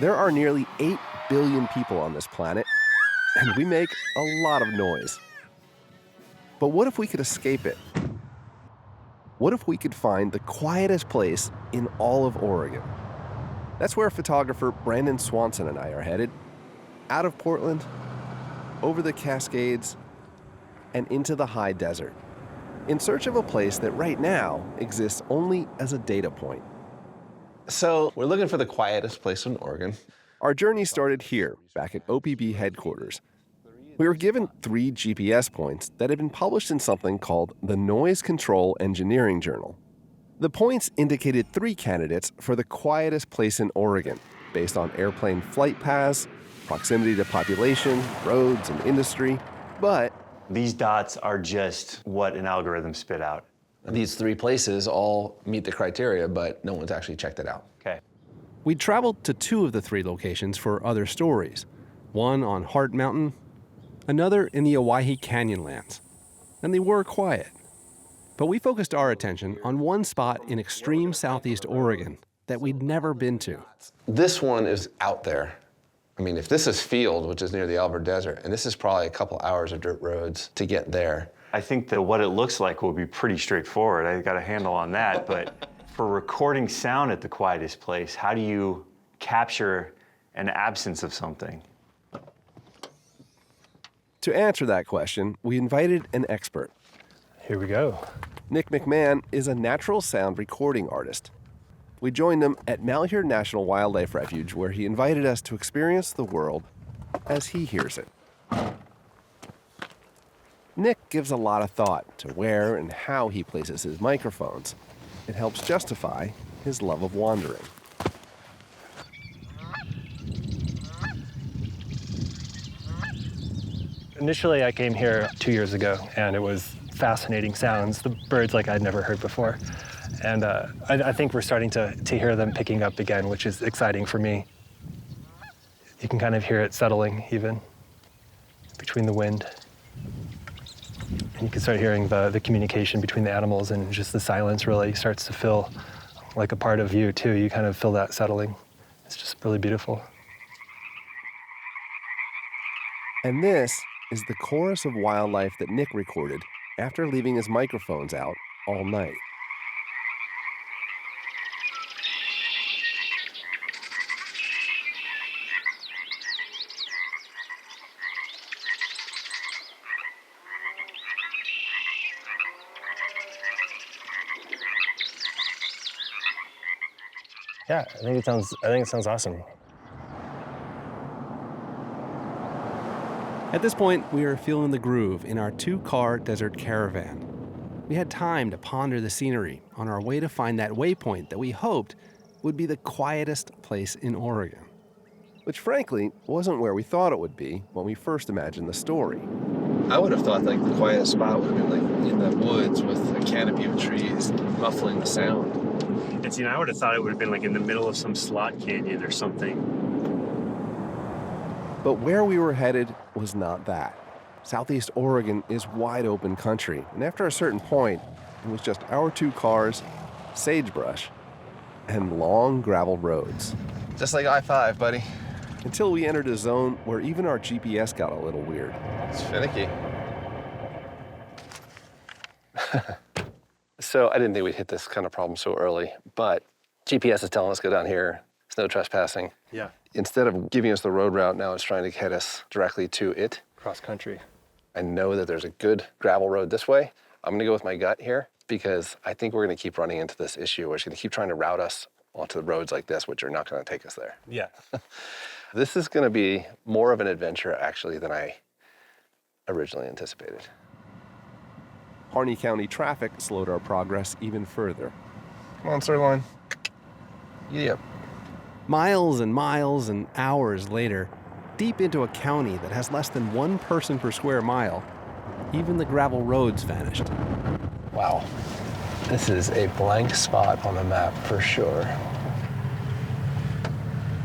There are nearly 8 billion people on this planet, and we make a lot of noise. But what if we could escape it? What if we could find the quietest place in all of Oregon? That's where photographer Brandon Swanson and I are headed. Out of Portland, over the Cascades, and into the high desert, in search of a place that right now exists only as a data point. So we're looking for the quietest place in Oregon. Our journey started here, back at OPB headquarters. We were given 3 GPS points that had been published in something called the Noise Control Engineering Journal. The points indicated 3 candidates for the quietest place in Oregon, based on airplane flight paths, proximity to population, roads, and industry. But these dots are just what an algorithm spit out. These 3 places all meet the criteria, but no one's actually checked it out. Okay. we traveled to 2 of the 3 locations for other stories. One on Hart Mountain, another in the Owyhee Canyonlands. And they were quiet. But we focused our attention on one spot in extreme southeast Oregon that we'd never been to. This one is out there. I mean, if this is Field, which is near the Alvord Desert, and this is probably a couple hours of dirt roads to get there. I think that what it looks like will be pretty straightforward. I got a handle on that, but for recording sound at the quietest place, how do you capture an absence of something? To answer that question, we invited an expert. Here we go. Nick McMahan is a natural sound recording artist. We joined him at Malheur National Wildlife Refuge, where he invited us to experience the world as he hears it. Nick gives a lot of thought to where and how he places his microphones. It helps justify his love of wandering. Initially, I came here 2 years ago, and it was fascinating sounds, the birds like I'd never heard before. And I think we're starting to hear them picking up again, which is exciting for me. You can kind of hear it settling even between the wind. And you can start hearing the communication between the animals, and just the silence really starts to feel like a part of you too. You kind of feel that settling. It's just really beautiful. And this is the chorus of wildlife that Nick recorded after leaving his microphones out all night. Yeah, I think it sounds awesome. At this point, we are feeling the groove in our 2-car desert caravan. We had time to ponder the scenery on our way to find that waypoint that we hoped would be the quietest place in Oregon, which frankly wasn't where we thought it would be when we first imagined the story. I would have thought like the quietest spot would have been like in the woods with a canopy of trees muffling the sound. And see, I would have thought it would have been like in the middle of some slot canyon or something. But where we were headed was not that. Southeast Oregon is wide open country, and after a certain point, it was just our 2 cars, sagebrush, and long gravel roads. Just like I-5, buddy. Until we entered a zone where even our GPS got a little weird. It's finicky. So I didn't think we'd hit this kind of problem so early, but GPS is telling us go down here. There's no trespassing. Yeah. Instead of giving us the road route, now it's trying to head us directly to it. Cross country. I know that there's a good gravel road this way. I'm gonna go with my gut here because I think we're gonna keep running into this issue where it's gonna keep trying to route us onto the roads like this, which are not gonna take us there. Yeah. This is gonna be more of an adventure actually than I originally anticipated. Harney County traffic slowed our progress even further. Come on, sirloin. Yep. Miles and miles and hours later, deep into a county that has less than 1 person per square mile, even the gravel roads vanished. Wow. This is a blank spot on the map for sure.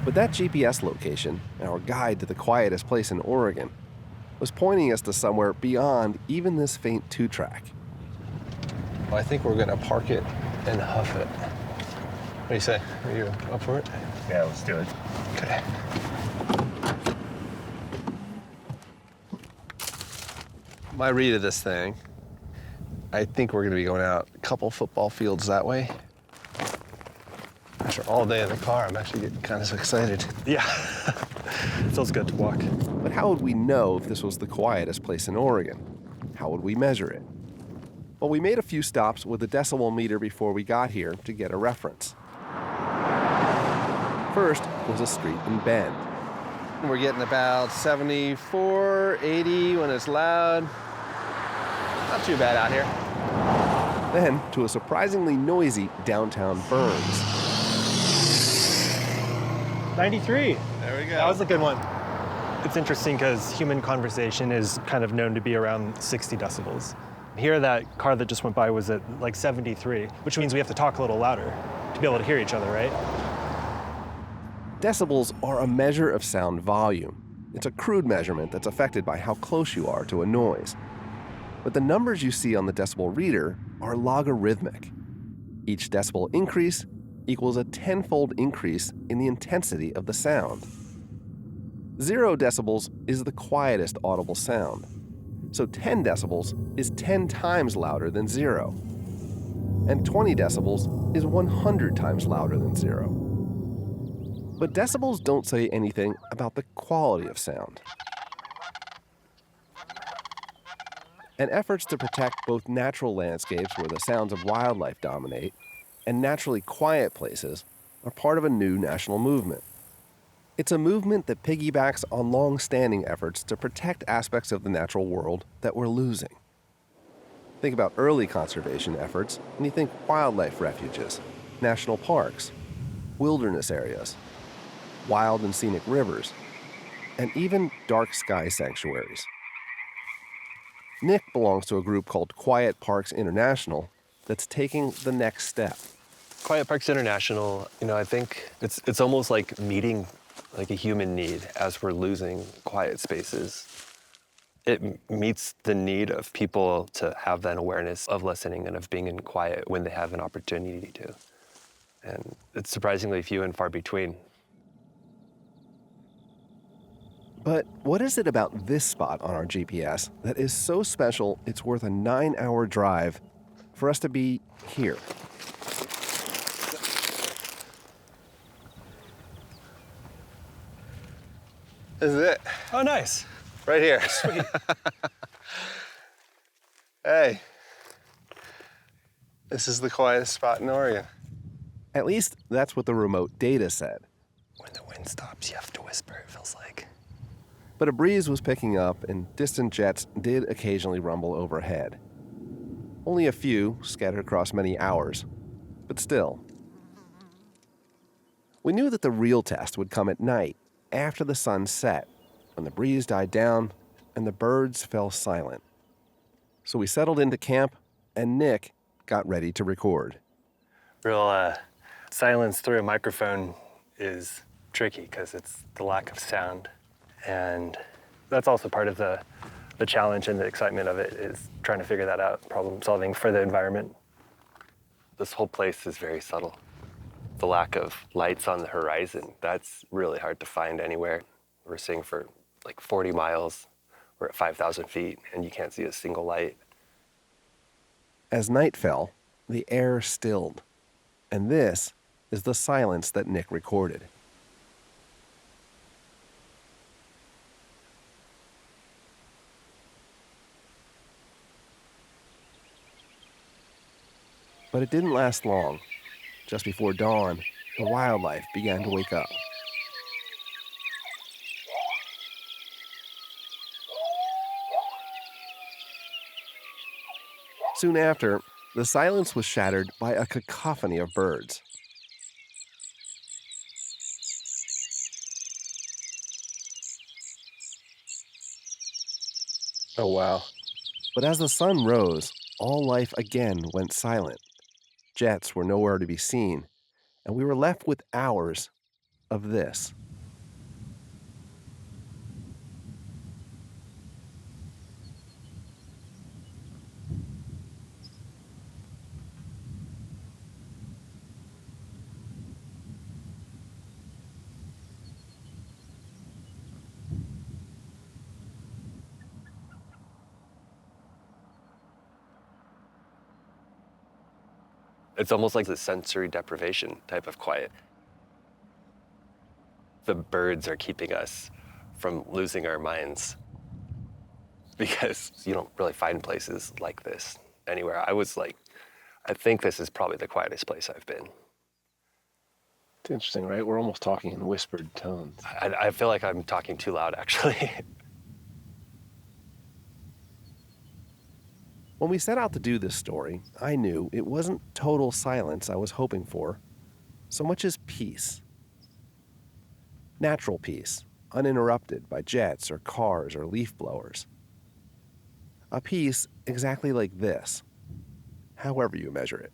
But that GPS location, our guide to the quietest place in Oregon, was pointing us to somewhere beyond even this faint 2-track. Well, I think we're gonna park it and huff it. What do you say? Are you up for it? Yeah, let's do it. Okay. My read of this thing, I think we're gonna be going out a couple football fields that way. After all day in the car, I'm actually getting kind of excited. Yeah, it feels good to walk. But how would we know if this was the quietest place in Oregon? How would we measure it? Well, we made a few stops with a decibel meter before we got here to get a reference. First was a street in Bend. We're getting about 74, 80 when it's loud. Not too bad out here. Then to a surprisingly noisy downtown Burns. 93. There we go. That was a good one. It's interesting because human conversation is kind of known to be around 60 decibels. Here, that car that just went by was at like 73, which means we have to talk a little louder to be able to hear each other, right? Decibels are a measure of sound volume. It's a crude measurement that's affected by how close you are to a noise. But the numbers you see on the decibel reader are logarithmic. Each decibel increase equals a 10-fold increase in the intensity of the sound. 0 decibels is the quietest audible sound. So 10 decibels is 10 times louder than 0. And 20 decibels is 100 times louder than 0. But decibels don't say anything about the quality of sound. And efforts to protect both natural landscapes where the sounds of wildlife dominate and naturally quiet places are part of a new national movement. It's a movement that piggybacks on long-standing efforts to protect aspects of the natural world that we're losing. Think about early conservation efforts, and you think wildlife refuges, national parks, wilderness areas, wild and scenic rivers, and even dark sky sanctuaries. Nick belongs to a group called Quiet Parks International that's taking the next step. Quiet Parks International, I think it's almost like meeting like a human need as we're losing quiet spaces. It meets the need of people to have that awareness of listening and of being in quiet when they have an opportunity to. And it's surprisingly few and far between. But what is it about this spot on our GPS that is so special it's worth a 9-hour drive for us to be here? This is it, Oh, nice. right here. Sweet. Hey, this is the quietest spot in Oregon. At least that's what the remote data said. When the wind stops, you have to whisper, it feels like. But a breeze was picking up and distant jets did occasionally rumble overhead. Only a few scattered across many hours, but still. We knew that the real test would come at night, after the sun set, when the breeze died down and the birds fell silent. So we settled into camp and Nick got ready to record. Real silence through a microphone is tricky because it's the lack of sound. And that's also part of the challenge and the excitement of it is trying to figure that out, problem solving for the environment. This whole place is very subtle. The lack of lights on the horizon, that's really hard to find anywhere. We're seeing for like 40 miles, we're at 5,000 feet, and you can't see a single light. As night fell, the air stilled. And this is the silence that Nick recorded. But it didn't last long. Just before dawn, the wildlife began to wake up. Soon after, the silence was shattered by a cacophony of birds. Oh, wow. But as the sun rose, all life again went silent. Jets were nowhere to be seen, and we were left with hours of this. It's almost like the sensory deprivation type of quiet. The birds are keeping us from losing our minds because you don't really find places like this anywhere. I think this is probably the quietest place I've been. It's interesting, right? We're almost talking in whispered tones. I feel like I'm talking too loud, actually. When we set out to do this story, I knew it wasn't total silence I was hoping for, so much as peace. Natural peace, uninterrupted by jets or cars or leaf blowers. A peace exactly like this, however you measure it.